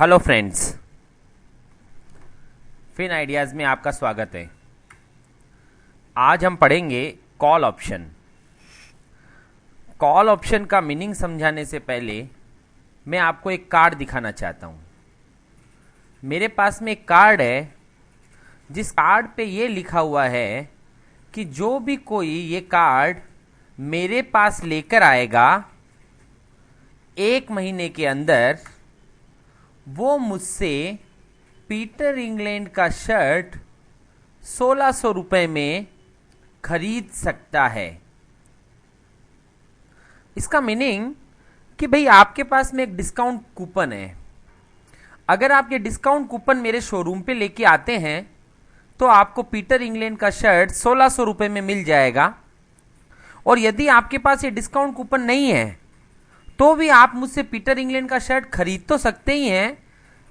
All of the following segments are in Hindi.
हेलो फ्रेंड्स, फिन आइडियाज़ में आपका स्वागत है। आज हम पढ़ेंगे कॉल ऑप्शन। कॉल ऑप्शन का मीनिंग समझाने से पहले मैं आपको एक कार्ड दिखाना चाहता हूँ। मेरे पास में एक कार्ड है जिस कार्ड पे ये लिखा हुआ है कि जो भी कोई ये कार्ड मेरे पास लेकर आएगा 1 महीने के अंदर, वो मुझसे पीटर इंग्लैंड का शर्ट 1600 रुपये में खरीद सकता है। इसका मीनिंग कि भाई आपके पास में एक डिस्काउंट कूपन है। अगर आप ये डिस्काउंट कूपन मेरे शोरूम पे लेके आते हैं तो आपको पीटर इंग्लैंड का शर्ट 1600 रुपये में मिल जाएगा। और यदि आपके पास ये डिस्काउंट कूपन नहीं है तो भी आप मुझसे पीटर इंग्लैंड का शर्ट खरीद तो सकते ही हैं,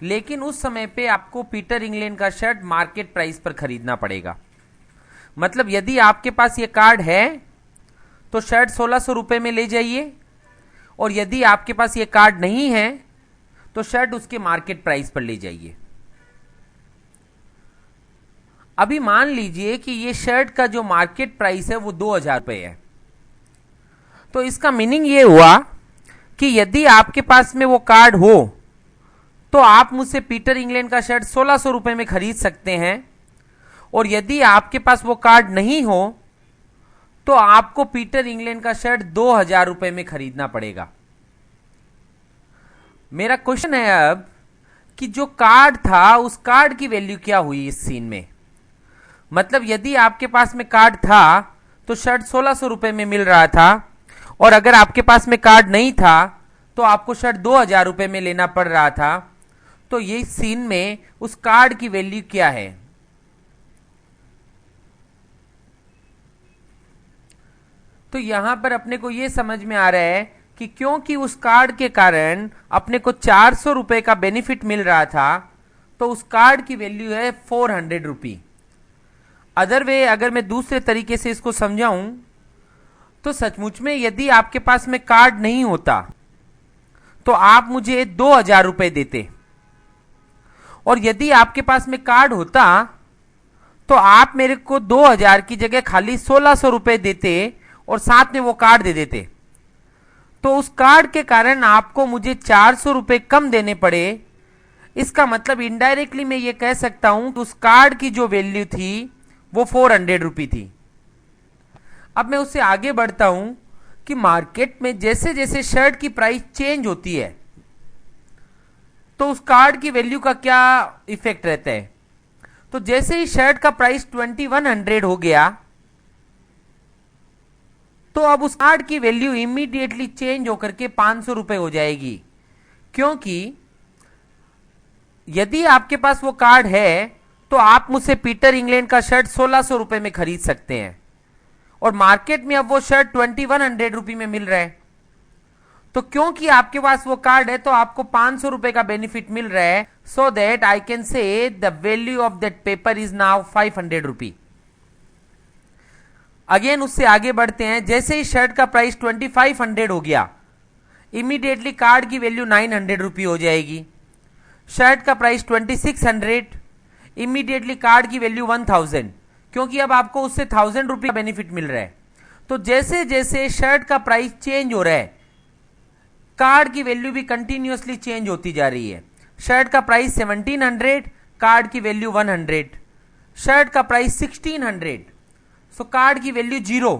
लेकिन उस समय पे आपको पीटर इंग्लैंड का शर्ट मार्केट प्राइस पर खरीदना पड़ेगा। मतलब यदि आपके पास ये कार्ड है तो शर्ट 1600 रुपये में ले जाइए, और यदि आपके पास ये कार्ड नहीं है तो शर्ट उसके मार्केट प्राइस पर ले जाइए। अभी मान लीजिए कि ये शर्ट का जो मार्केट प्राइस है वो 2000 रुपये है, तो इसका मीनिंग ये हुआ कि यदि आपके पास में वो कार्ड हो तो आप मुझसे पीटर इंग्लैंड का शर्ट 1600 रुपये में खरीद सकते हैं, और यदि आपके पास वो कार्ड नहीं हो तो आपको पीटर इंग्लैंड का शर्ट 2000 रुपये में खरीदना पड़ेगा। मेरा क्वेश्चन है अब कि जो कार्ड था उस कार्ड की वैल्यू क्या हुई इस सीन में। मतलब यदि आपके पास में कार्ड था तो शर्ट 1600 रुपये में मिल रहा था, और अगर आपके पास में कार्ड नहीं था तो आपको शर्ट 2000 रुपये में लेना पड़ रहा था। तो ये सीन में उस कार्ड की वैल्यू क्या है। तो यहां पर अपने को यह समझ में आ रहा है कि क्योंकि उस कार्ड के कारण अपने को 400 रुपये का बेनिफिट मिल रहा था, तो उस कार्ड की वैल्यू है 400 रुपी। अदर वे अगर मैं दूसरे तरीके से इसको समझाऊं तो सचमुच में यदि आपके पास में कार्ड नहीं होता तो आप मुझे 2000 रुपये देते, और यदि आपके पास में कार्ड होता तो आप मेरे को 2000 की जगह खाली 1600 रुपये देते और साथ में वो कार्ड दे देते। तो उस कार्ड के कारण आपको मुझे 400 रुपये कम देने पड़े। इसका मतलब इनडायरेक्टली मैं ये कह सकता हूं कि उस कार्ड की जो वैल्यू थी वो 400 रुपये थी। अब मैं उससे आगे बढ़ता हूं कि मार्केट में जैसे जैसे शर्ट की प्राइस चेंज होती है तो उस कार्ड की वैल्यू का क्या इफेक्ट रहता है। तो जैसे ही शर्ट का प्राइस 2100 हो गया तो अब उस कार्ड की वैल्यू इमीडिएटली चेंज होकर के 500 रुपये हो जाएगी, क्योंकि यदि आपके पास वो कार्ड है तो आप मुझसे पीटर इंग्लैंड का शर्ट 1600 रुपये में खरीद सकते हैं, और मार्केट में अब वो शर्ट 2100 रुपये में मिल रहा है। तो क्योंकि आपके पास वो कार्ड है तो आपको 500 रुपए का बेनिफिट मिल रहा है। So that I can say the value of that paper is now 500 rupee. Again उससे आगे बढ़ते हैं। जैसे ही शर्ट का प्राइस 2500 हो गया, इमीडिएटली कार्ड की वैल्यू 900 रुपी हो जाएगी। शर्ट का प्राइस 2600, इमीडिएटली कार्ड की वैल्यू 1000, क्योंकि अब आपको उससे 1000 रुपये का बेनिफिट मिल रहा है। तो जैसे जैसे शर्ट का प्राइस चेंज हो रहा है, कार्ड की वैल्यू भी कंटिन्यूअसली चेंज होती जा रही है। शर्ट का प्राइस 1700, कार्ड की वैल्यू 100। शर्ट का प्राइस 1600, सो कार्ड की वैल्यू 0,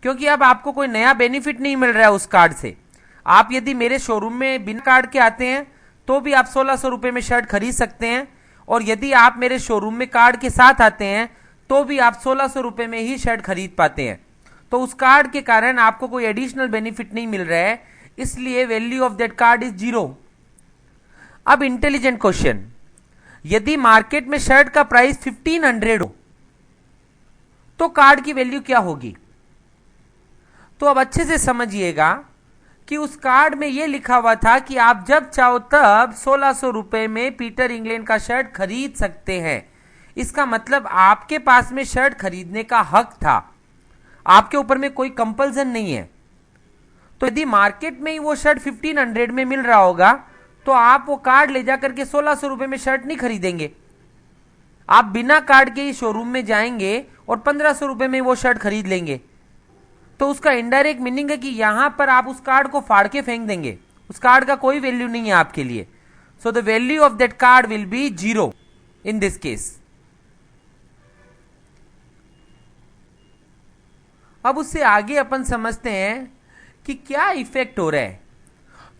क्योंकि अब आपको कोई नया बेनिफिट नहीं मिल रहा है उस कार्ड से। आप यदि मेरे शोरूम में बिना कार्ड के आते हैं तो भी आप 1600 रुपये में शर्ट खरीद सकते हैं, और यदि आप मेरे शोरूम में कार्ड के साथ आते हैं तो भी आप 1600 रुपये में ही शर्ट खरीद पाते हैं। तो उस कार्ड के कारण आपको कोई एडिशनल बेनिफिट नहीं मिल रहा है, इसलिए value of that card is 0। अब इंटेलिजेंट क्वेश्चन, यदि मार्केट में शर्ट का प्राइस 1500 हो तो कार्ड की वैल्यू क्या होगी। तो अब अच्छे से समझिएगा कि उस कार्ड में यह लिखा हुआ था कि आप जब चाहो तब 1600 रुपये में पीटर इंग्लैंड का शर्ट खरीद सकते हैं। इसका मतलब आपके पास में शर्ट खरीदने का हक था, आपके ऊपर में कोई कंपल्सन नहीं है। तो यदि मार्केट में ही वो शर्ट 1500 में मिल रहा होगा तो आप वो कार्ड ले जा करके 1600 रुपए में शर्ट नहीं खरीदेंगे। आप बिना कार्ड के ही शोरूम में जाएंगे और 1500 रुपए में वो शर्ट खरीद लेंगे। तो उसका इनडायरेक्ट मीनिंग है कि यहां पर आप उस कार्ड को फाड़ के फेंक देंगे, उस कार्ड का कोई वैल्यू नहीं है आपके लिए। So the value of that card will be 0 in this case. अब उससे आगे अपन समझते हैं कि क्या इफेक्ट हो रहा है।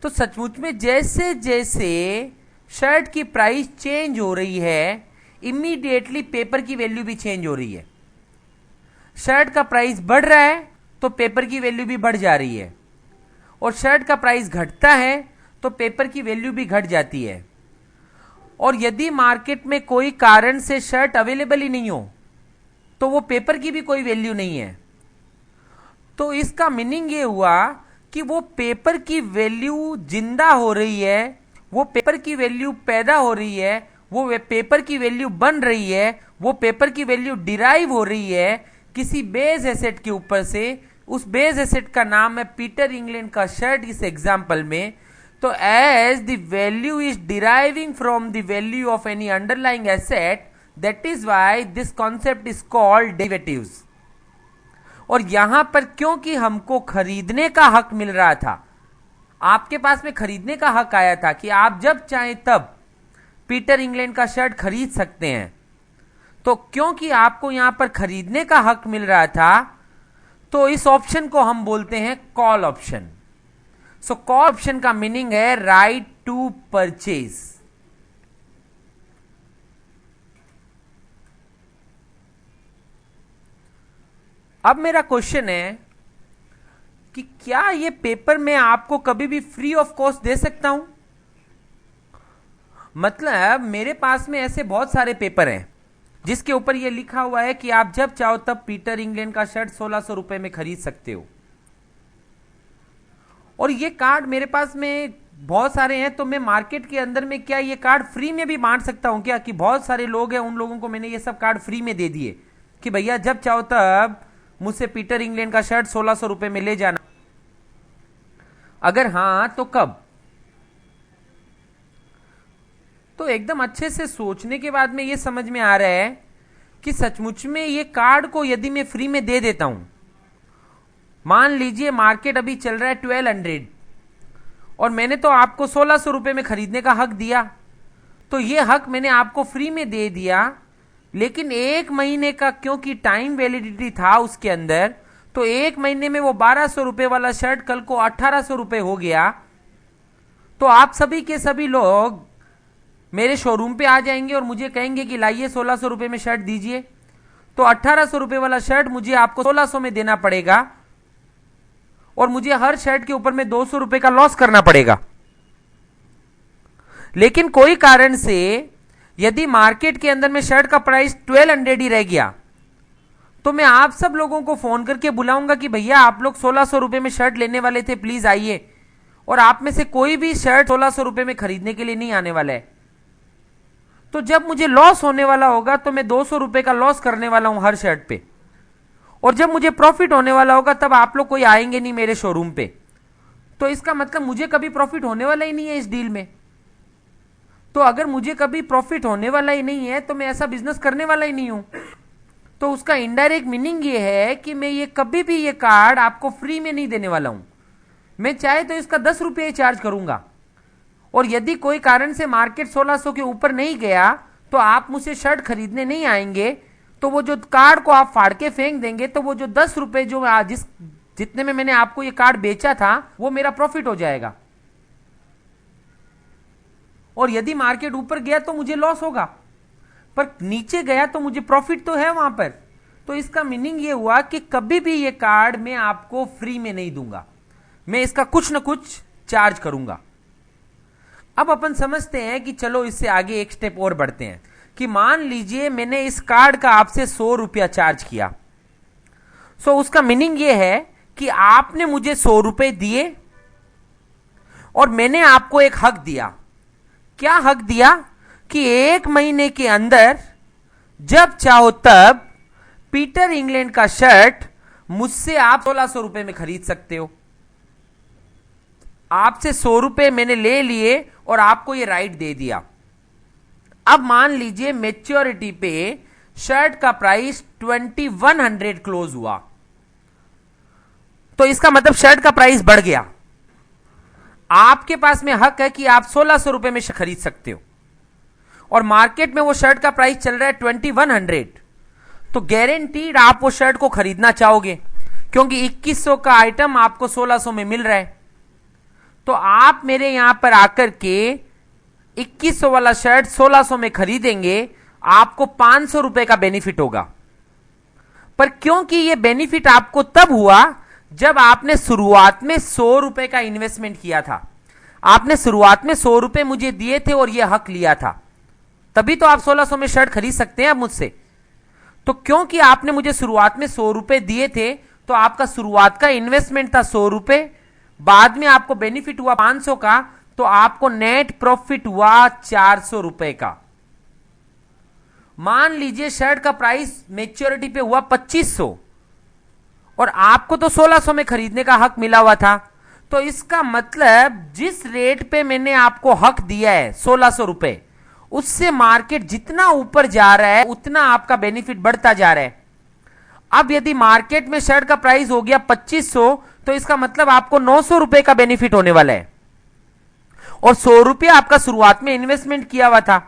तो सचमुच में जैसे जैसे शर्ट की प्राइस चेंज हो रही है, इमीडिएटली पेपर की वैल्यू भी चेंज हो रही है। शर्ट का प्राइस बढ़ रहा है तो पेपर की वैल्यू भी बढ़ जा रही है, और शर्ट का प्राइस घटता है तो पेपर की वैल्यू भी घट जाती है। और यदि मार्केट में कोई कारण से शर्ट अवेलेबल ही नहीं हो तो वो पेपर की भी कोई वैल्यू नहीं है। तो इसका मीनिंग ये हुआ कि वो पेपर की वैल्यू जिंदा हो रही है, वो पेपर की वैल्यू पैदा हो रही है, वो पेपर की वैल्यू बन रही है, वो पेपर की वैल्यू डिराइव हो रही है किसी बेस एसेट के ऊपर से। उस बेस एसेट का नाम है पीटर इंग्लैंड का शर्ट इस एग्जाम्पल में। तो as the value is deriving from the value of any underlying asset, that is why this concept is called derivatives. और यहां पर क्योंकि हमको खरीदने का हक मिल रहा था, आपके पास में खरीदने का हक आया था कि आप जब चाहें तब पीटर इंग्लैंड का शर्ट खरीद सकते हैं। तो क्योंकि आपको यहां पर खरीदने का हक मिल रहा था, तो इस ऑप्शन को हम बोलते हैं कॉल ऑप्शन। सो कॉल ऑप्शन का मीनिंग है राइट टू परचेज। अब मेरा क्वेश्चन है कि क्या ये पेपर मैं आपको कभी भी फ्री ऑफ कॉस्ट दे सकता हूं? मतलब मेरे पास में ऐसे बहुत सारे पेपर हैं जिसके ऊपर ये लिखा हुआ है कि आप जब चाहो तब पीटर इंग्लैंड का शर्ट 1600 रुपए में खरीद सकते हो, और ये कार्ड मेरे पास में बहुत सारे हैं। तो मैं मार्केट के अंदर में क्या ये कार्ड फ्री में भी बांट सकता हूं क्या? कि बहुत सारे लोग हैं, उन लोगों को मैंने ये सब कार्ड फ्री में दे दिए कि भैया जब चाहो तब मुझसे पीटर इंग्लैंड का शर्ट 1600 रुपए में ले जाना। अगर हां तो कब? तो एकदम अच्छे से सोचने के बाद में ये समझ में आ रहा है कि सचमुच में ये कार्ड को यदि मैं फ्री में दे देता हूं, मान लीजिए मार्केट अभी चल रहा है 1200 और मैंने तो आपको 1600 रुपए में खरीदने का हक दिया, तो ये हक मैंने आपको फ्री में दे दिया। लेकिन एक महीने का क्योंकि टाइम वैलिडिटी था उसके अंदर, तो एक महीने में वो 1200 रुपए वाला शर्ट कल को 1800 रुपए हो गया। तो आप सभी के सभी लोग मेरे शोरूम पे आ जाएंगे और मुझे कहेंगे कि लाइए 1600 रुपए में शर्ट दीजिए। तो 1800 रुपए वाला शर्ट मुझे आपको 1600 में देना पड़ेगा, और मुझे हर शर्ट के ऊपर में 200 रुपए का लॉस करना पड़ेगा। लेकिन कोई कारण से यदि मार्केट के अंदर में शर्ट का प्राइस 1200 ही रह गया, तो मैं आप सब लोगों को फोन करके बुलाऊंगा कि भैया आप लोग 1600 रुपए में शर्ट लेने वाले थे, प्लीज आइए। और आप में से कोई भी शर्ट 1600 रुपए में खरीदने के लिए नहीं आने वाला है। तो जब मुझे लॉस होने वाला होगा तो मैं 200 रुपए का लॉस करने वाला हूं हर शर्ट पे, और जब मुझे प्रॉफिट होने वाला होगा तब आप लोग कोई आएंगे नहीं मेरे शोरूम पे। तो इसका मतलब मुझे कभी प्रॉफिट होने वाला ही नहीं है इस डील में। तो अगर मुझे कभी प्रॉफिट होने वाला ही नहीं है तो मैं ऐसा बिजनेस करने वाला ही नहीं हूं। तो उसका इनडायरेक्ट मीनिंग ये है कि मैं ये कभी भी ये कार्ड आपको फ्री में नहीं देने वाला हूं। मैं चाहे तो इसका 10 रुपये चार्ज करूंगा, और यदि कोई कारण से मार्केट 1600 के ऊपर नहीं गया तो आप मुझसे शर्ट खरीदने नहीं आएंगे, तो वो जो कार्ड को आप फाड़ के फेंक देंगे, तो वो जो 10 रुपए जो जितने में मैंने आपको ये कार्ड बेचा था वो मेरा प्रॉफिट हो जाएगा। और यदि मार्केट ऊपर गया तो मुझे लॉस होगा, पर नीचे गया तो मुझे प्रॉफिट तो है वहां पर। तो इसका मीनिंग ये हुआ कि कभी भी ये कार्ड मैं आपको फ्री में नहीं दूंगा, मैं इसका कुछ ना कुछ चार्ज करूंगा। अब अपन समझते हैं कि चलो इससे आगे एक स्टेप और बढ़ते हैं कि मान लीजिए मैंने इस कार्ड का आपसे 100 रुपया चार्ज किया। सो उसका मीनिंग ये है कि आपने मुझे 100 रुपए दिए और मैंने आपको एक हक दिया। क्या हक दिया? कि एक महीने के अंदर जब चाहो तब पीटर इंग्लैंड का शर्ट मुझसे आप 1600 रुपए में खरीद सकते हो। आपसे 100 रुपए मैंने ले लिए और आपको ये राइट दे दिया। अब मान लीजिए मैच्योरिटी पे शर्ट का प्राइस 2100 क्लोज हुआ, तो इसका मतलब शर्ट का प्राइस बढ़ गया। आपके पास में हक है कि आप 1600 रुपए में खरीद सकते हो और मार्केट में वो शर्ट का प्राइस चल रहा है 2100, तो गारंटीड आप वो शर्ट को खरीदना चाहोगे क्योंकि 2100 का आइटम आपको 1600 में मिल रहा है। तो आप मेरे यहां पर आकर के 2100 वाला शर्ट 1600 में खरीदेंगे, आपको 500 रुपए का बेनिफिट होगा। पर क्योंकि ये बेनिफिट आपको तब हुआ जब आपने शुरुआत में 100 रुपए का इन्वेस्टमेंट किया था। आपने शुरुआत में 100 रुपए मुझे दिए थे और यह हक लिया था, तभी तो आप 1600 में शर्ट खरीद सकते हैं अब मुझसे। तो क्योंकि आपने मुझे शुरुआत में 100 रुपए दिए थे, तो आपका शुरुआत का इन्वेस्टमेंट था 100 रुपए, बाद में आपको बेनिफिट हुआ 500 का, तो आपको नेट प्रॉफिट हुआ 400 रुपए का। मान लीजिए शर्ट का प्राइस मैच्योरिटी पे हुआ 2500 और आपको तो 1600 में खरीदने का हक मिला हुआ था, तो इसका मतलब जिस रेट पे मैंने आपको हक दिया है 1600 रुपए, उससे मार्केट जितना ऊपर जा रहा है उतना आपका बेनिफिट बढ़ता जा रहा है। अब यदि मार्केट में शर्ट का प्राइस हो गया 2500, तो इसका मतलब आपको 900 रुपए का बेनिफिट होने वाला है और 100 रुपए आपका शुरुआत में इन्वेस्टमेंट किया हुआ था,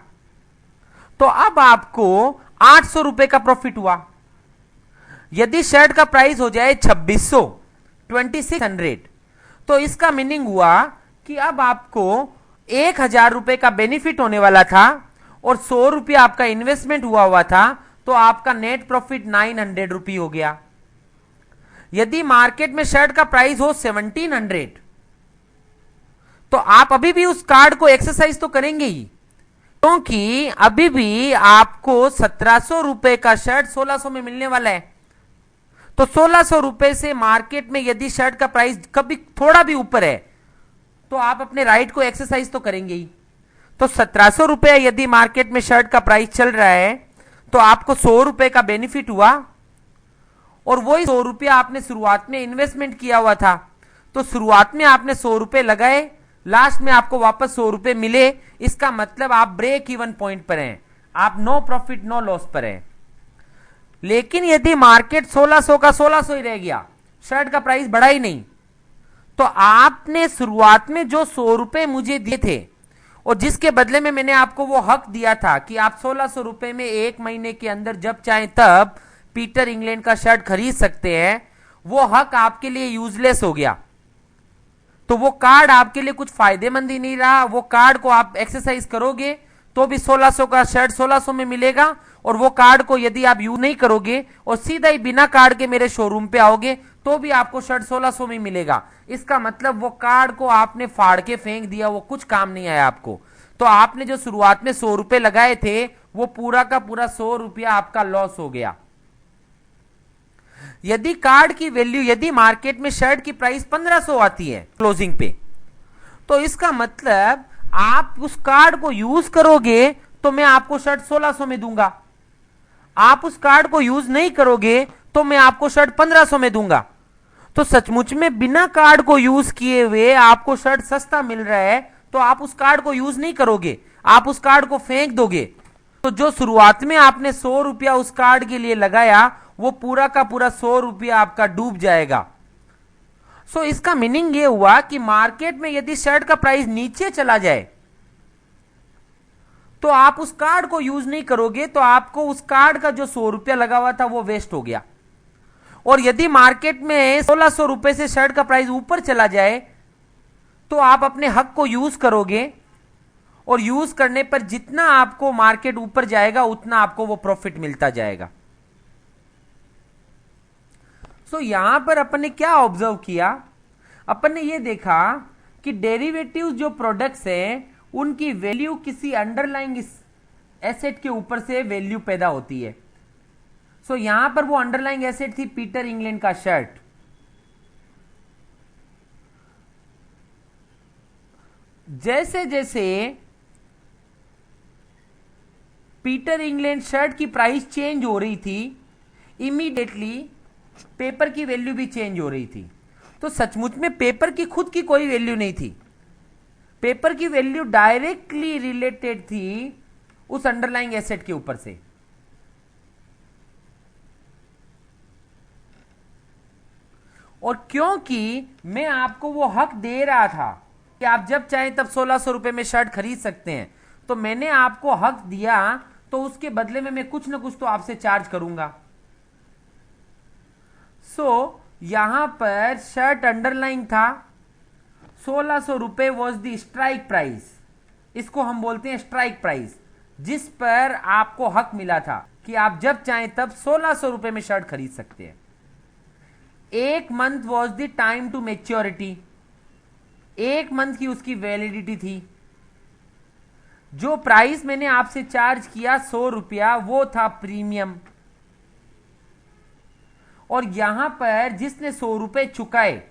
तो अब आपको 800 रुपए का प्रॉफिट हुआ। यदि शर्ट का प्राइस हो जाए 2600, 2600, तो इसका मीनिंग हुआ कि अब आपको 1000 रुपए का बेनिफिट होने वाला था और 100 रुपए आपका इन्वेस्टमेंट हुआ था, तो आपका नेट प्रॉफिट 900 रुपए हो गया। यदि मार्केट में शर्ट का प्राइस हो 1700, तो आप अभी भी उस कार्ड को एक्सरसाइज तो करेंगे ही, क्योंकि अभी भी आपको 1700 रुपए का शर्ट 1600 में मिलने वाला है। तो 1600 रुपए से मार्केट में यदि शर्ट का प्राइस कभी थोड़ा भी ऊपर है, तो आप अपने राइट को एक्सरसाइज तो करेंगे ही। तो 1700 रुपए यदि मार्केट में शर्ट का प्राइस चल रहा है, तो आपको 100 रुपए का बेनिफिट हुआ और वही 100 रुपया आपने शुरुआत में इन्वेस्टमेंट किया हुआ था। तो शुरुआत में आपने 100 रुपए लगाए, लास्ट में आपको वापस 100 रुपए मिले, इसका मतलब आप ब्रेक इवन पॉइंट पर हैं, आप नो प्रॉफिट नो लॉस पर हैं। लेकिन यदि मार्केट 1600 का 1600 ही रह गया, शर्ट का प्राइस बढ़ा ही नहीं, तो आपने शुरुआत में जो 100 रुपए मुझे दिए थे और जिसके बदले में मैंने आपको वो हक दिया था कि आप 1600 रुपए में एक महीने के अंदर जब चाहे तब पीटर इंग्लैंड का शर्ट खरीद सकते हैं, वो हक आपके लिए यूजलेस हो गया। तो वो कार्ड आपके लिए कुछ फायदेमंद ही नहीं रहा। वो कार्ड को आप एक्सरसाइज करोगे तो भी 1600 का शर्ट 1600 में मिलेगा, और वो कार्ड को यदि आप यूज नहीं करोगे और सीधा ही बिना कार्ड के मेरे शोरूम पे आओगे, तो भी आपको शर्ट 1600 में मिलेगा। इसका मतलब वो कार्ड को आपने फाड़ के फेंक दिया, वो कुछ काम नहीं आया आपको। तो आपने जो शुरुआत में 100 रुपए लगाए थे, वो पूरा का पूरा 100 रुपया आपका लॉस हो गया। यदि कार्ड की वैल्यू, यदि मार्केट में शर्ट की प्राइस 1500 आती है क्लोजिंग पे, तो इसका मतलब आप उस कार्ड को यूज करोगे तो मैं आपको शर्ट 1600 में दूंगा। आप उस कार्ड को यूज नहीं करोगे तो मैं आपको शर्ट 1500 में दूंगा। तो सचमुच में बिना कार्ड को यूज किए हुए आपको शर्ट सस्ता मिल रहा है, तो आप उस कार्ड को यूज नहीं करोगे, आप उस कार्ड को फेंक दोगे। तो जो शुरुआत में आपने 100 रुपया उस कार्ड के लिए लगाया, वो पूरा का पूरा 100 रुपया आपका डूब जाएगा। सो इसका मीनिंग ये हुआ कि मार्केट में यदि शर्ट का प्राइस नीचे चला जाए तो आप उस कार्ड को यूज नहीं करोगे, तो आपको उस कार्ड का जो 100 रुपया लगा हुआ था वो वेस्ट हो गया। और यदि मार्केट में 1600 रुपए से शर्ट का प्राइस ऊपर चला जाए, तो आप अपने हक को यूज करोगे, और यूज करने पर जितना आपको मार्केट ऊपर जाएगा उतना आपको वो प्रॉफिट मिलता जाएगा। सो यहां पर अपन ने क्या ऑब्जर्व किया, अपन ने ये देखा कि डेरिवेटिव जो प्रोडक्ट्स हैं उनकी वैल्यू किसी अंडरलाइंग एसेट के ऊपर से वैल्यू पैदा होती है। सो यहां पर वो अंडरलाइंग एसेट थी पीटर इंग्लैंड का शर्ट। जैसे जैसे पीटर इंग्लैंड शर्ट की प्राइस चेंज हो रही थी, इमीडिएटली पेपर की वैल्यू भी चेंज हो रही थी। तो सचमुच में पेपर की खुद की कोई वैल्यू नहीं थी, पेपर की वैल्यू डायरेक्टली रिलेटेड थी उस अंडरलाइंग एसेट के ऊपर से। और क्योंकि मैं आपको वो हक दे रहा था कि आप जब चाहें तब 1600 रुपए में शर्ट खरीद सकते हैं, तो मैंने आपको हक दिया, तो उसके बदले में मैं कुछ ना कुछ तो आपसे चार्ज करूंगा। यहां पर शर्ट अंडरलाइन था, 1600 रुपए वॉज द स्ट्राइक प्राइस, इसको हम बोलते हैं स्ट्राइक प्राइस, जिस पर आपको हक मिला था कि आप जब चाहें तब 1600 रुपए में शर्ट खरीद सकते हैं। 1 month was the time to maturity, 1 month की उसकी वैलिडिटी थी। जो प्राइस मैंने आपसे चार्ज किया 100 रुपया, वो था प्रीमियम। और यहां पर जिसने 100 रुपए चुकाए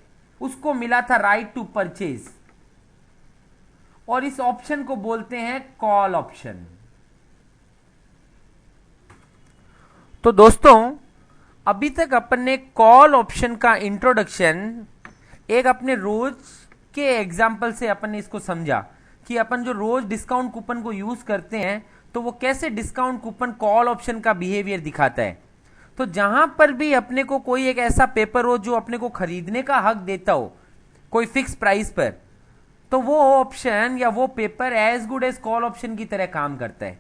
उसको मिला था राइट टू परचेज, और इस ऑप्शन को बोलते हैं कॉल ऑप्शन। तो दोस्तों, अभी तक अपन ने कॉल ऑप्शन का इंट्रोडक्शन एक अपने रोज के एग्जाम्पल से अपन ने इसको समझा कि अपन जो रोज डिस्काउंट कूपन को यूज करते हैं तो वो कैसे डिस्काउंट कूपन कॉल ऑप्शन का बिहेवियर दिखाता है। तो जहां पर भी अपने को कोई एक ऐसा पेपर हो जो अपने को खरीदने का हक देता हो कोई फिक्स प्राइस पर, तो वो ऑप्शन या वो paper as good as call option की तरह काम करता है।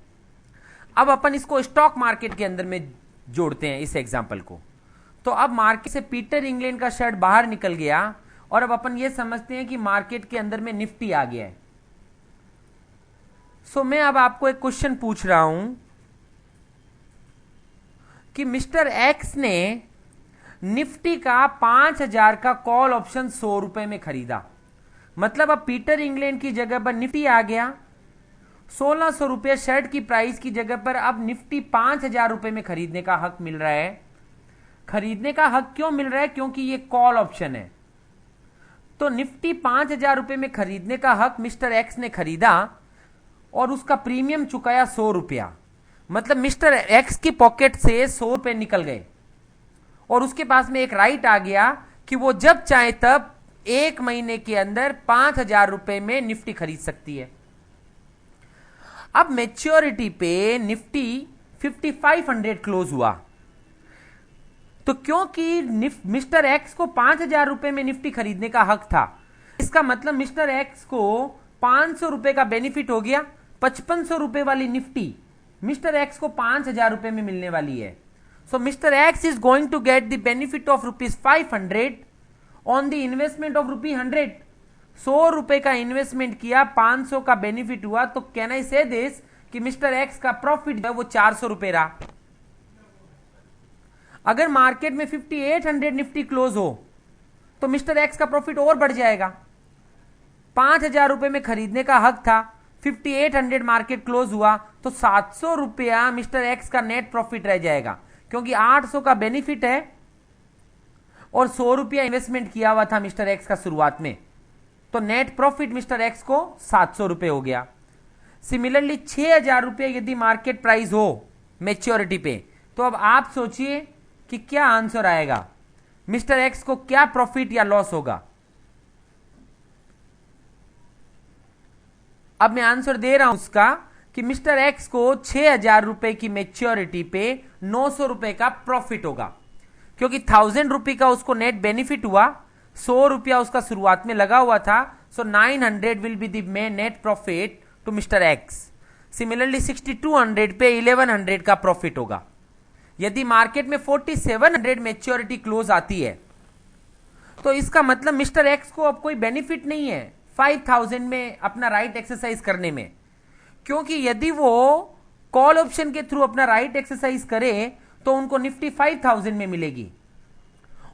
अब अपन इसको स्टॉक मार्केट के अंदर में जोड़ते हैं इस एग्जाम्पल को। तो अब मार्केट से पीटर इंग्लैंड का शर्ट बाहर निकल गया और अब अपन ये समझते हैं कि मार्केट के अंदर में निफ्टी आ गया है। मैं अब आपको एक क्वेश्चन पूछ रहा हूं कि मिस्टर एक्स ने निफ्टी का 5000 का कॉल ऑप्शन 100 रुपए में खरीदा, मतलब अब पीटर इंग्लैंड की जगह पर निफ्टी आ गया। 1600 रुपये शर्ट की प्राइस की जगह पर अब निफ्टी 5000 रुपए में खरीदने का हक मिल रहा है। खरीदने का हक क्यों मिल रहा है? क्योंकि ये कॉल ऑप्शन है। तो निफ्टी 5000 रुपए में खरीदने का हक मिस्टर एक्स ने खरीदा और उसका प्रीमियम चुकाया 100 रुपया, मतलब मिस्टर एक्स की पॉकेट से 100 रुपए निकल गए और उसके पास में एक राइट आ गया कि वो जब चाहे तब 1 महीने के अंदर 5000 रुपए में निफ्टी खरीद सकती है। अब मैच्योरिटी पे निफ्टी 5500 क्लोज हुआ, तो क्योंकि मिस्टर एक्स को 5000 रुपए में निफ्टी खरीदने का हक था, इसका मतलब मिस्टर एक्स को 500 रुपए का बेनिफिट हो गया। 5500 रुपए वाली निफ्टी मिस्टर एक्स को 5000 रुपए में मिलने वाली है। So mister X is going to get the benefit of ₹500 on the investment of ₹100। 100 रुपए का इन्वेस्टमेंट किया, 500 का बेनिफिट हुआ, तो कैन आई से दिस कि मिस्टर एक्स का प्रॉफिट है वो 400 रुपए रहा। अगर मार्केट में 5800 निफ्टी क्लोज हो तो मिस्टर एक्स का प्रॉफिट और बढ़ जाएगा। 5000 रुपए में खरीदने का हक था, 5800 मार्केट क्लोज हुआ तो 700 रुपया मिस्टर एक्स का नेट प्रॉफिट रह जाएगा, क्योंकि 800 का बेनिफिट है और 100 रुपया इन्वेस्टमेंट किया हुआ था मिस्टर एक्स का शुरुआत में, तो नेट प्रॉफिट मिस्टर एक्स को 700 रुपए हो गया। सिमिलरली 6000 रुपये यदि मार्केट प्राइस हो मैच्योरिटी पे, तो अब आप सोचिए कि क्या आंसर आएगा, मिस्टर एक्स को क्या प्रॉफिट या लॉस होगा। अब मैं आंसर दे रहा हूं उसका कि मिस्टर एक्स को 6000 रुपए की मैच्योरिटी पे 900 रुपए का प्रॉफिट होगा, क्योंकि 1000 रुपए का उसको नेट बेनिफिट हुआ, 100 रुपया उसका शुरुआत में लगा हुआ था। So 900 will be the net profit to mister X. Similarly 6200 पे 1100 का प्रॉफिट होगा। यदि मार्केट में 4700 मैच्योरिटी क्लोज आती है तो इसका मतलब मिस्टर एक्स को अब कोई बेनिफिट नहीं है 5000 में अपना राइट एक्सरसाइज करने में, क्योंकि यदि वो कॉल ऑप्शन के थ्रू अपना राइट एक्सरसाइज करे तो उनको निफ्टी 5000 में मिलेगी,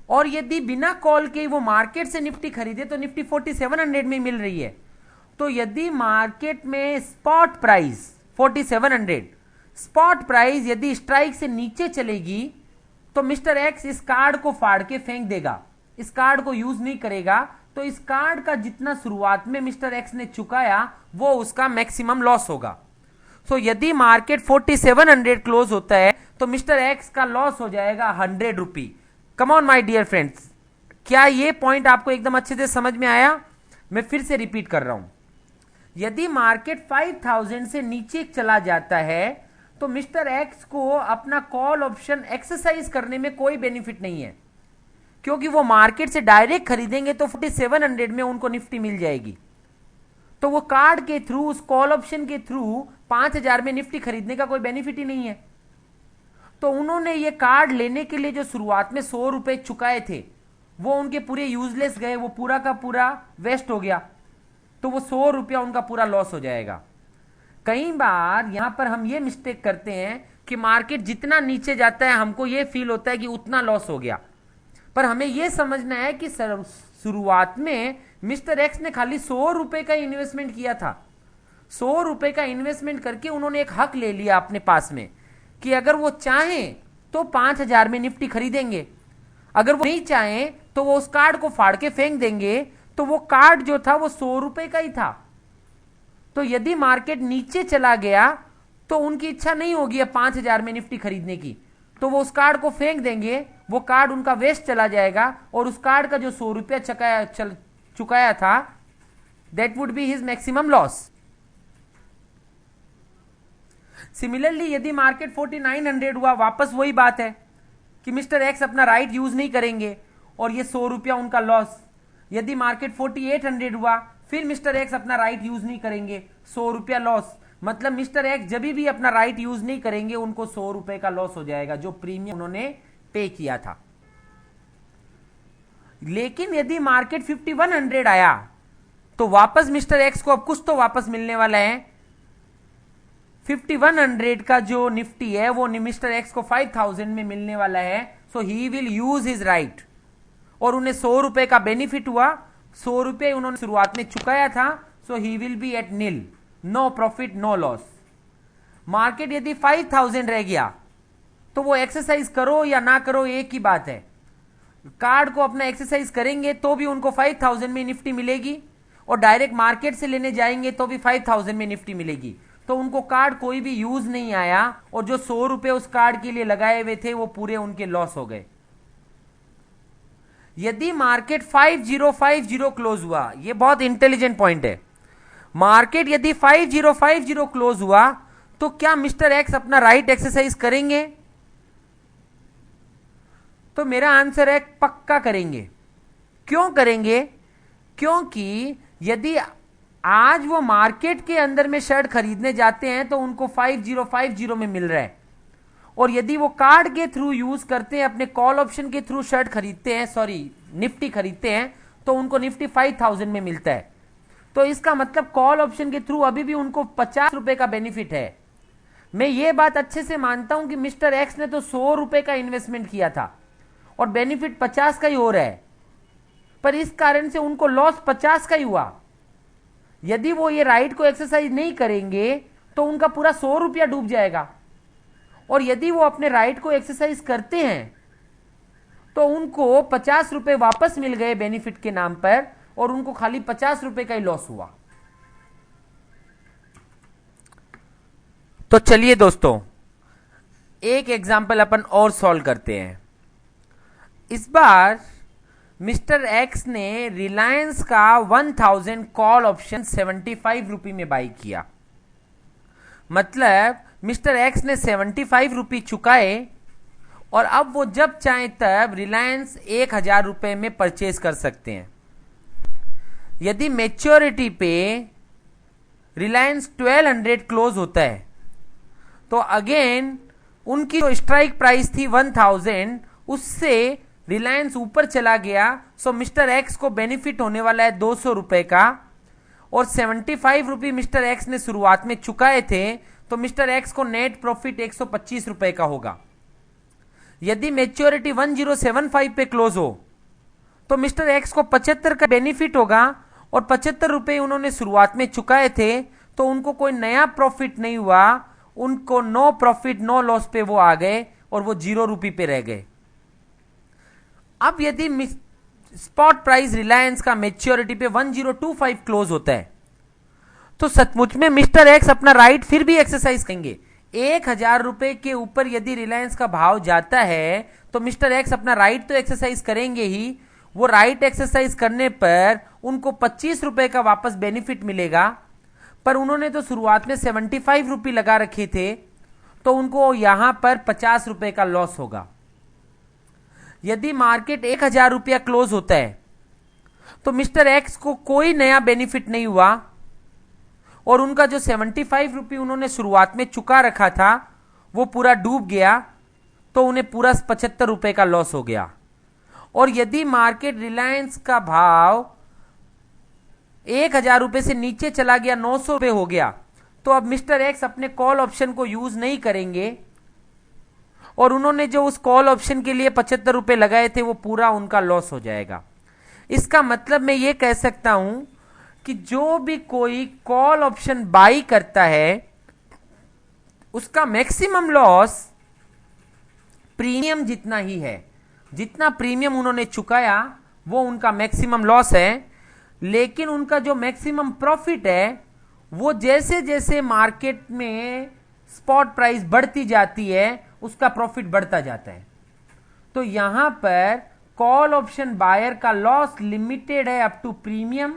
और यदि बिना कॉल के वो मार्केट से निफ्टी खरीदे तो निफ्टी 4700 में मिल रही है। तो यदि मार्केट में स्पॉट प्राइस 4700, स्पॉट प्राइस यदि स्ट्राइक से नीचे चलेगी तो मिस्टर एक्स इस कार्ड को फाड़ के फेंक देगा, इस कार्ड को यूज नहीं करेगा, तो इस कार्ड का जितना शुरुआत में मिस्टर एक्स ने चुकाया वो उसका मैक्सिमम लॉस होगा। सो यदि मार्केट 4700 क्लोज होता है तो मिस्टर एक्स का लॉस हो जाएगा 100 rupee. Come on my dear friends, क्या ये पॉइंट आपको एकदम अच्छे से समझ में आया? मैं फिर से रिपीट कर रहा हूं, यदि मार्केट 5000 से नीचे चला जाता है तो मिस्टर एक्स को अपना कॉल ऑप्शन एक्सरसाइज करने में कोई बेनिफिट नहीं है, क्योंकि वो मार्केट से डायरेक्ट खरीदेंगे तो 4700 में उनको निफ्टी मिल जाएगी। तो वो कार्ड के थ्रू, उस कॉल ऑप्शन के थ्रू 5000 में निफ्टी खरीदने का कोई बेनिफिट ही नहीं है। तो उन्होंने ये कार्ड लेने के लिए जो शुरुआत में 100 रुपए चुकाए थे वो उनके पूरे यूजलेस गए, वो पूरा का पूरा वेस्ट हो गया। तो वो 100 रुपया उनका पूरा लॉस हो जाएगा। कई बार यहां पर हम ये मिस्टेक करते हैं कि मार्केट जितना नीचे जाता है हमको ये फील होता है कि उतना लॉस हो गया, पर हमें यह समझना है कि शुरुआत में मिस्टर एक्स ने खाली 100 रुपए का इन्वेस्टमेंट किया था। 100 रुपए का इन्वेस्टमेंट करके उन्होंने एक हक ले लिया अपने पास में कि अगर वो चाहें तो 5000 में निफ्टी खरीदेंगे, अगर वो नहीं चाहें तो वो उस कार्ड को फाड़ के फेंक देंगे। तो वो कार्ड जो था वो 100 रुपए का ही था। तो यदि मार्केट नीचे चला गया तो उनकी इच्छा नहीं होगी अब 5000 में निफ्टी खरीदने की, तो वो उस कार्ड को फेंक देंगे, वो कार्ड उनका वेस्ट चला जाएगा और उस कार्ड का जो 100 रुपया चुकाया था that would be his maximum loss. Similarly यदि मार्केट 4900 हुआ, वापस वही बात है कि मिस्टर एक्स अपना राइट यूज नहीं करेंगे और ये 100 रुपया उनका लॉस। यदि मार्केट 4800 हुआ, फिर मिस्टर एक्स अपना राइट यूज नहीं करेंगे, 100 रुपया लॉस। मतलब मिस्टर एक्स जब भी अपना राइट यूज नहीं करेंगे उनको 100 रुपए का लॉस हो जाएगा जो प्रीमियम उन्होंने पे किया था। लेकिन यदि मार्केट 5100 आया तो वापस मिस्टर एक्स को अब कुछ तो वापस मिलने वाला है। 5100 का जो निफ्टी है वो मिस्टर एक्स को 5000 में मिलने वाला है। So he will use his right और उन्हें 100 रुपए का बेनिफिट हुआ। 100 रुपए उन्होंने शुरुआत में चुकाया था। So he will be at nil, no profit no loss. Market यदि 5000 रह गया तो वो एक्सरसाइज करो या ना करो एक ही बात है। कार्ड को अपना एक्सरसाइज करेंगे तो भी उनको 5000 में निफ्टी मिलेगी और डायरेक्ट मार्केट से लेने जाएंगे तो भी 5000 में निफ्टी मिलेगी। तो उनको कार्ड कोई भी यूज नहीं आया और जो 100 रुपए उस कार्ड के लिए लगाए हुए थे वो पूरे उनके लॉस हो गए। यदि मार्केट 5050 क्लोज हुआ, ये बहुत इंटेलिजेंट पॉइंट है, मार्केट यदि 5050 क्लोज हुआ तो क्या मिस्टर एक्स अपना राइट एक्सरसाइज करेंगे? तो मेरा आंसर है पक्का करेंगे। क्यों करेंगे? क्योंकि यदि आज वो मार्केट के अंदर में शर्ट खरीदने जाते हैं तो उनको 5050 में मिल रहा है, और यदि वो कार्ड के थ्रू यूज करते हैं, अपने कॉल ऑप्शन के थ्रू शर्ट खरीदते हैं, सॉरी निफ्टी खरीदते हैं, तो उनको निफ्टी 5000 में मिलता है। तो इसका मतलब कॉल ऑप्शन के थ्रू अभी भी उनको 50 रुपए का बेनिफिट है। मैं ये बात अच्छे से मानता हूं कि मिस्टर एक्स ने तो 100 रुपए का इन्वेस्टमेंट किया था और बेनिफिट 50 का ही हो रहा है, पर इस कारण से उनको लॉस 50 का ही हुआ। यदि वो ये राइट को एक्सरसाइज नहीं करेंगे तो उनका पूरा 100 रुपया डूब जाएगा, और यदि वो अपने राइट को एक्सरसाइज करते हैं तो उनको 50 रुपए वापस मिल गए बेनिफिट के नाम पर, और उनको खाली 50 रुपए का ही लॉस हुआ। तो चलिए दोस्तों एक एग्जाम्पल अपन और सॉल्व करते हैं। इस बार मिस्टर एक्स ने रिलायंस का 1000 कॉल ऑप्शन 75 रुपये में बाई किया। मतलब मिस्टर एक्स ने 75 रुपये चुकाए और अब वो जब चाहे तब रिलायंस 1000 रुपये में परचेज कर सकते हैं। यदि मैच्योरिटी पे रिलायंस 1200 क्लोज होता है तो अगेन उनकी जो स्ट्राइक प्राइस थी 1000, उससे रिलायंस ऊपर चला गया। सो मिस्टर एक्स को बेनिफिट होने वाला है 200 रुपए का, और 75 रुपये मिस्टर एक्स ने शुरुआत में चुकाए थे, तो मिस्टर एक्स को नेट प्रॉफिट 125 रुपए का होगा। यदि मैच्योरिटी 1075 पे क्लोज हो तो मिस्टर एक्स को 75 का बेनिफिट होगा, और 75 रुपए उन्होंने शुरुआत में चुकाए थे, तो उनको कोई नया प्रॉफिट नहीं हुआ, उनको नो प्रॉफिट नो लॉस पे वो आ गए और वो 0 रुपये पे रह गए। अब यदि स्पॉट प्राइस रिलायंस का मैच्योरिटी पे 1025 क्लोज होता है तो सचमुच में मिस्टर एक्स अपना राइट फिर भी एक्सरसाइज करेंगे। 1000 रुपए के ऊपर यदि रिलायंस का भाव जाता है तो मिस्टर एक्स अपना राइट तो एक्सरसाइज करेंगे ही, वो राइट एक्सरसाइज करने पर उनको 25 रुपए का वापस बेनिफिट मिलेगा, पर उन्होंने तो शुरुआत में 75 रुपये लगा रखे थे, तो उनको यहां पर 50 रुपए का लॉस होगा। यदि मार्केट 1000 रुपया क्लोज होता है तो मिस्टर एक्स को कोई नया बेनिफिट नहीं हुआ और उनका जो 75 रुपये उन्होंने शुरुआत में चुका रखा था वो पूरा डूब गया, तो उन्हें पूरा 75 रुपए का लॉस हो गया। और यदि मार्केट रिलायंस का भाव 1000 रुपए से नीचे चला गया, 900 रुपए हो गया, तो अब मिस्टर एक्स अपने कॉल ऑप्शन को यूज नहीं करेंगे और उन्होंने जो उस कॉल ऑप्शन के लिए 75 रुपए लगाए थे वो पूरा उनका लॉस हो जाएगा। इसका मतलब मैं ये कह सकता हूं कि जो भी कोई कॉल ऑप्शन बाई करता है उसका मैक्सिमम लॉस प्रीमियम जितना ही है। जितना प्रीमियम उन्होंने चुकाया वो उनका मैक्सिमम लॉस है, लेकिन उनका जो मैक्सिमम प्रॉफिट है वो जैसे जैसे मार्केट में स्पॉट प्राइस बढ़ती जाती है उसका प्रॉफिट बढ़ता जाता है। तो यहां पर कॉल ऑप्शन बायर का लॉस लिमिटेड है अप टू प्रीमियम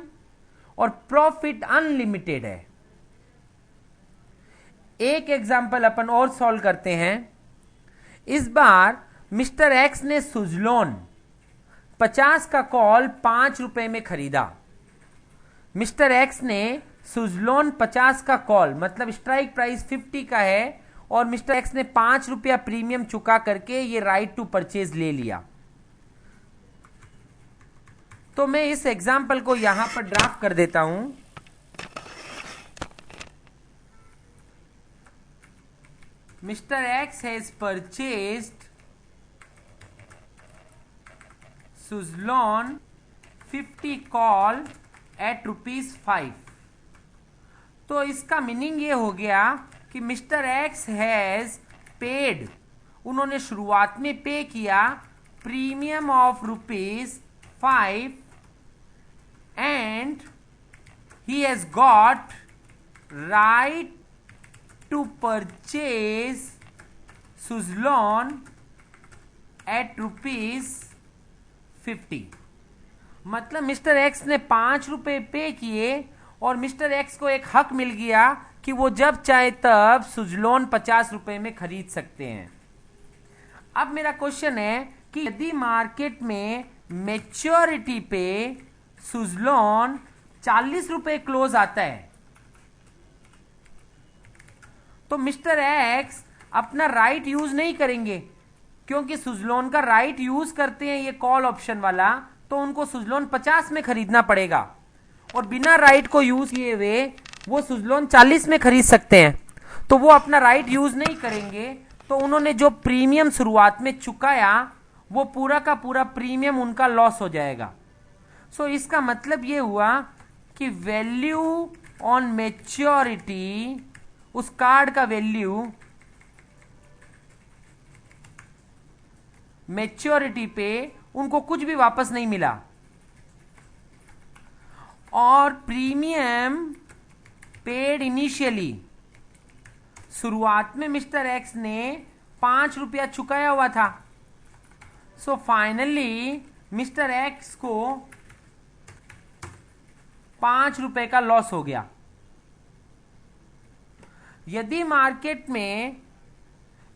और प्रॉफिट अनलिमिटेड है। एक एग्जांपल अपन और सॉल्व करते हैं। इस बार मिस्टर एक्स ने सुजलॉन 50 का कॉल 5 रुपए में खरीदा। मिस्टर एक्स ने सुजलॉन 50 का कॉल, मतलब स्ट्राइक प्राइस 50 का है और मिस्टर एक्स ने 5 रुपया प्रीमियम चुका करके ये राइट टू परचेज ले लिया। तो मैं इस एग्जाम्पल को यहां पर ड्राफ्ट कर देता हूं। Mister x has purchased Suzlon 50 call at ₹5। तो इसका मीनिंग ये हो गया कि मिस्टर एक्स हैज पेड, उन्होंने शुरुआत में पे किया premium of ₹5 and he has got right to purchase Suzlon at ₹50। मतलब मिस्टर एक्स ने 5 रुपए पे किए और मिस्टर एक्स को एक हक मिल गया कि वो जब चाहे तब सुजलॉन 50 रुपए में खरीद सकते हैं। अब मेरा क्वेश्चन है कि यदि मार्केट में मैच्योरिटी पे सुजलॉन 40 रुपए क्लोज आता है तो मिस्टर एक्स अपना राइट यूज नहीं करेंगे, क्योंकि सुजलॉन का राइट यूज करते हैं ये कॉल ऑप्शन वाला, तो उनको सुजलॉन 50 में खरीदना पड़ेगा और बिना राइट को यूज किए हुए वो सुजलॉन 40 में खरीद सकते हैं। तो वो अपना राइट यूज नहीं करेंगे, तो उन्होंने जो प्रीमियम शुरुआत में चुकाया वो पूरा का पूरा प्रीमियम उनका लॉस हो जाएगा। सो इसका मतलब ये हुआ कि वैल्यू ऑन मैच्योरिटी, उस कार्ड का वैल्यू मैच्योरिटी पे उनको कुछ भी वापस नहीं मिला और प्रीमियम पेड इनिशियली, शुरुआत में मिस्टर एक्स ने 5 रुपया चुकाया हुआ था। सो फाइनली मिस्टर एक्स को 5 रुपए का लॉस हो गया। यदि मार्केट में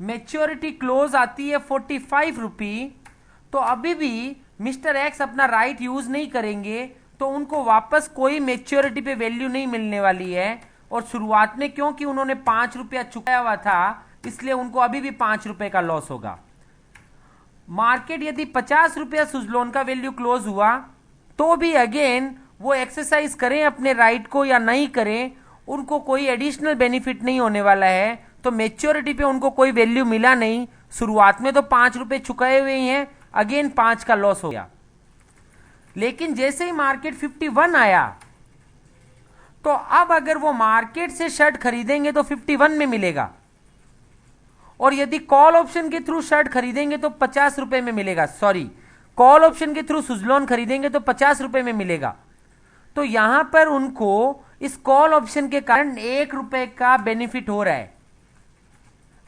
मैच्योरिटी क्लोज आती है 45 रुपये, तो अभी भी मिस्टर एक्स अपना राइट यूज नहीं करेंगे, तो उनको वापस कोई मैच्योरिटी पे वैल्यू नहीं मिलने वाली है। और शुरुआत में क्योंकि उन्होंने 5 रुपया चुकाया हुआ था इसलिए उनको अभी भी 5 रुपए का लॉस होगा। मार्केट यदि 50 रुपया सुजलॉन का वैल्यू क्लोज हुआ तो भी अगेन वो एक्सरसाइज करें अपने राइट को या नहीं करें, उनको कोई एडिशनल बेनिफिट नहीं होने वाला है। तो मैच्योरिटी पे उनको कोई वैल्यू मिला नहीं, शुरुआत में तो 5 रुपए चुकाए हुए हैं, अगेन 5 का लॉस हो गया। लेकिन जैसे ही मार्केट 51 आया तो अब अगर वो मार्केट से शर्ट खरीदेंगे तो 51 में मिलेगा और यदि कॉल ऑप्शन के थ्रू शर्ट खरीदेंगे तो 50 रुपए में मिलेगा। सॉरी, कॉल ऑप्शन के थ्रू सुजलॉन खरीदेंगे तो 50 रुपए में मिलेगा। तो यहां पर उनको इस कॉल ऑप्शन के कारण 1 रुपए का बेनिफिट हो रहा है,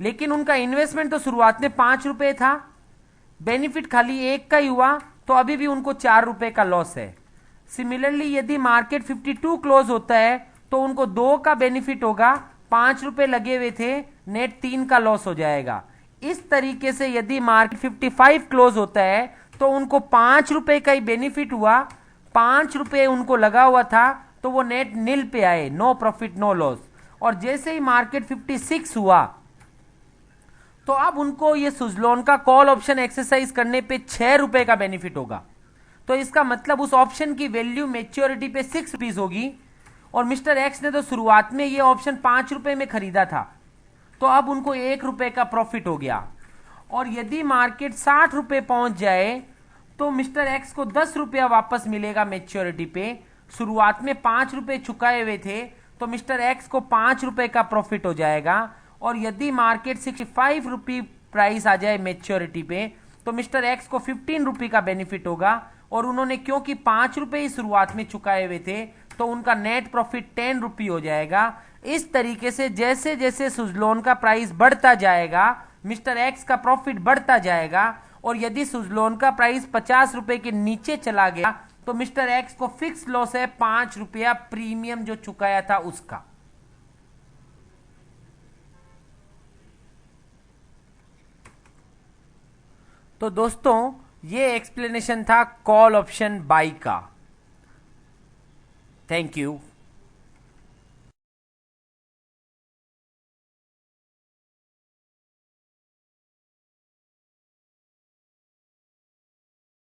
लेकिन उनका इन्वेस्टमेंट तो शुरुआत में 5 रुपए था, बेनिफिट खाली 1 का ही हुआ, तो अभी भी उनको 4 रुपए का लॉस है। सिमिलरली यदि मार्केट 52 क्लोज होता है तो उनको 2 का बेनिफिट होगा, 5 रुपए लगे हुए थे, नेट 3 का लॉस हो जाएगा। इस तरीके से यदि मार्केट 55 क्लोज होता है तो उनको 5 रुपए का ही बेनिफिट हुआ, 5 रुपए उनको लगा हुआ था तो वो नेट नील पे आए, नो प्रॉफिट नो लॉस। और जैसे ही मार्केट 56 हुआ तो अब उनको ये सुजलोन का कॉल ऑप्शन एक्सरसाइज करने पे 6 रुपए का बेनिफिट होगा। तो इसका मतलब उस ऑप्शन की वैल्यू मेच्योरिटी पे 6 रुपीज होगी, और मिस्टर एक्स ने तो शुरुआत में ये ऑप्शन 5 रुपए में खरीदा था, तो अब उनको 1 रुपए का प्रॉफिट हो गया। और यदि मार्केट 60 रुपए पहुंच जाए तो मिस्टर एक्स को 10 रुपया वापस मिलेगा मेच्योरिटी पे। शुरुआत में 5 रुपए चुकाए हुए थे तो मिस्टर एक्स को 5 रुपए का प्रॉफिट हो जाएगा। और यदि मार्केट 65 रुपी प्राइस आ जाए मेच्योरिटी पे तो मिस्टर एक्स को 15 रुपी का बेनिफिट होगा। और उन्होंने क्योंकि 5 रुपए ही शुरुआत में चुकाए हुए थे तो उनका नेट प्रॉफिट 10 रुपी हो जाएगा। इस तरीके से जैसे जैसे सुजलोन का प्राइस बढ़ता जाएगा मिस्टर एक्स का प्रॉफिट बढ़ता जाएगा। और यदि सुजलोन का प्राइस 50 रुपए के नीचे चला गया तो मिस्टर एक्स को फिक्स लॉस है 5 रुपया प्रीमियम जो चुकाया था उसका। तो दोस्तों ये एक्सप्लेनेशन था कॉल ऑप्शन बाई का। Thank you.